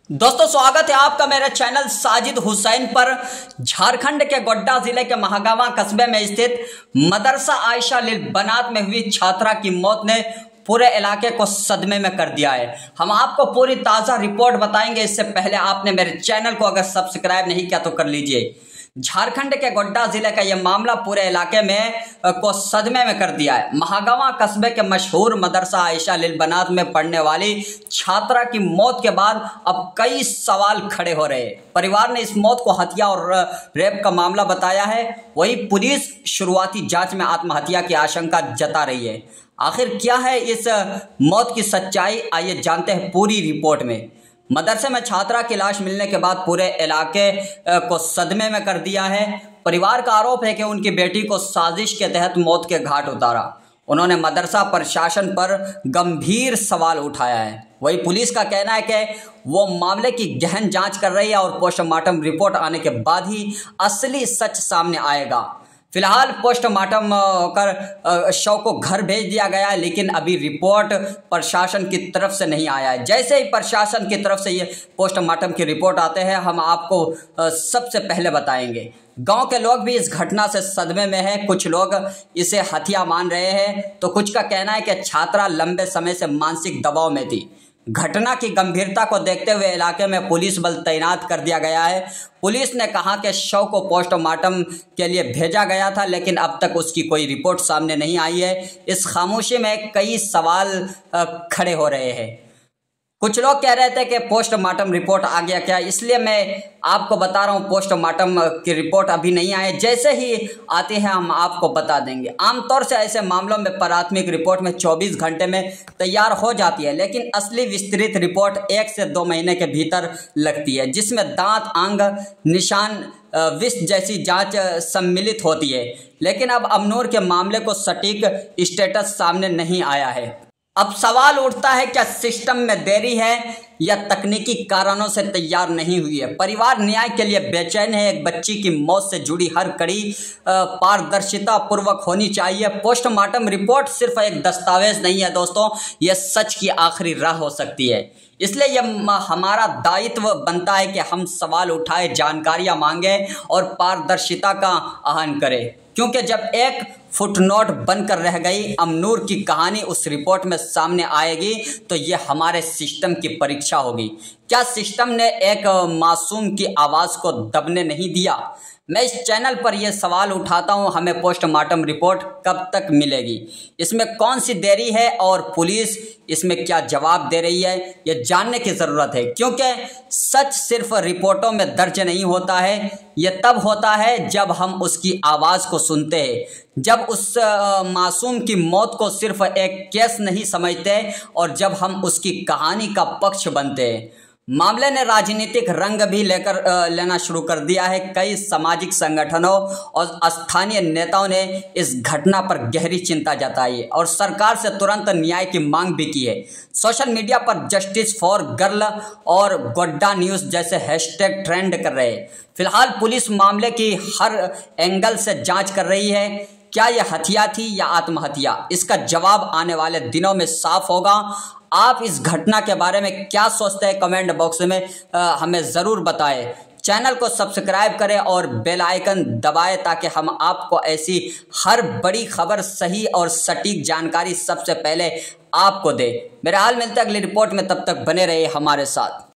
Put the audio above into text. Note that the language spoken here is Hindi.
दोस्तों स्वागत है आपका मेरे चैनल साजिद हुसैन पर। झारखंड के गोड्डा जिले के महागामा कस्बे में स्थित मदरसा आयशा लिल बनात में हुई छात्रा की मौत ने पूरे इलाके को सदमे में कर दिया है। हम आपको पूरी ताज़ा रिपोर्ट बताएंगे। इससे पहले आपने मेरे चैनल को अगर सब्सक्राइब नहीं किया तो कर लीजिए। झारखंड के गोड्डा जिले का यह मामला पूरे इलाके में को सदमे में कर दिया है। महागामा कस्बे के मशहूर मदरसा आयशा लिल बनात में पढ़ने वाली छात्रा की मौत के बाद अब कई सवाल खड़े हो रहे हैं। परिवार ने इस मौत को हत्या और रेप का मामला बताया है। वही पुलिस शुरुआती जांच में आत्महत्या की आशंका जता रही है। आखिर क्या है इस मौत की सच्चाई, आइए जानते हैं पूरी रिपोर्ट में। मदरसे में छात्रा की लाश मिलने के बाद पूरे इलाके को सदमे में कर दिया है। परिवार का आरोप है कि उनकी बेटी को साजिश के तहत मौत के घाट उतारा। उन्होंने मदरसा प्रशासन पर गंभीर सवाल उठाया है। वही पुलिस का कहना है कि वो मामले की गहन जांच कर रही है और पोस्टमार्टम रिपोर्ट आने के बाद ही असली सच सामने आएगा। फिलहाल पोस्टमार्टम होकर शव को घर भेज दिया गया है, लेकिन अभी रिपोर्ट प्रशासन की तरफ से नहीं आया है। जैसे ही प्रशासन की तरफ से ये पोस्टमार्टम की रिपोर्ट आते हैं हम आपको सबसे पहले बताएंगे। गांव के लोग भी इस घटना से सदमे में हैं। कुछ लोग इसे हत्या मान रहे हैं तो कुछ का कहना है कि छात्रा लंबे समय से मानसिक दबाव में थी। घटना की गंभीरता को देखते हुए इलाके में पुलिस बल तैनात कर दिया गया है। पुलिस ने कहा कि शव को पोस्टमार्टम के लिए भेजा गया था, लेकिन अब तक उसकी कोई रिपोर्ट सामने नहीं आई है। इस खामोशी में कई सवाल खड़े हो रहे हैं। कुछ लोग कह रहे थे कि पोस्टमार्टम रिपोर्ट आ गया क्या, इसलिए मैं आपको बता रहा हूँ पोस्टमार्टम की रिपोर्ट अभी नहीं आई। जैसे ही आती है हम आपको बता देंगे। आमतौर से ऐसे मामलों में प्राथमिक रिपोर्ट में 24 घंटे में तैयार हो जाती है, लेकिन असली विस्तृत रिपोर्ट 1 से 2 महीने के भीतर लगती है, जिसमें दांत, अंग, निशान, विष जैसी जांच सम्मिलित होती है। लेकिन अब अमनूर के मामले को सटीक स्टेटस सामने नहीं आया है। अब सवाल उठता है क्या सिस्टम में देरी है या तकनीकी कारणों से तैयार नहीं हुई है। परिवार न्याय के लिए बेचैन है। एक बच्ची की मौत से जुड़ी हर कड़ी पारदर्शिता पूर्वक होनी चाहिए। पोस्टमार्टम रिपोर्ट सिर्फ एक दस्तावेज नहीं है दोस्तों, यह सच की आखिरी राह हो सकती है। इसलिए यह हमारा दायित्व बनता है कि हम सवाल उठाए, जानकारियां मांगे और पारदर्शिता का आह्वान करें, क्योंकि जब एक फुटनोट बनकर रह गई अमनूर की कहानी उस रिपोर्ट में सामने आएगी तो ये हमारे सिस्टम की परीक्षा होगी। क्या सिस्टम ने एक मासूम की आवाज़ को दबने नहीं दिया? मैं इस चैनल पर यह सवाल उठाता हूं, हमें पोस्टमार्टम रिपोर्ट कब तक मिलेगी, इसमें कौन सी देरी है और पुलिस इसमें क्या जवाब दे रही है, यह जानने की ज़रूरत है। क्योंकि सच सिर्फ रिपोर्टों में दर्ज नहीं होता है, यह तब होता है जब हम उसकी आवाज़ को सुनते हैं, जब उस मासूम की मौत को सिर्फ एक केस नहीं समझते और जब हम उसकी कहानी का पक्ष बनते हैं। मामले ने राजनीतिक रंग भी लेना शुरू कर दिया है। कई सामाजिक संगठनों और स्थानीय नेताओं ने इस घटना पर गहरी चिंता जताई है और सरकार से तुरंत न्याय की मांग भी की है। सोशल मीडिया पर जस्टिस फॉर गर्ल और गोड्डा न्यूज़ जैसे हैशटैग ट्रेंड कर रहे हैं। फिलहाल पुलिस मामले की हर एंगल से जांच कर रही है। क्या यह हत्या थी या आत्महत्या, इसका जवाब आने वाले दिनों में साफ होगा। आप इस घटना के बारे में क्या सोचते हैं कमेंट बॉक्स में हमें ज़रूर बताएं। चैनल को सब्सक्राइब करें और बेल आइकन दबाएं ताकि हम आपको ऐसी हर बड़ी खबर, सही और सटीक जानकारी सबसे पहले आपको दें। मेरा हाल मिलता है अगली रिपोर्ट में, तब तक बने रहिए हमारे साथ।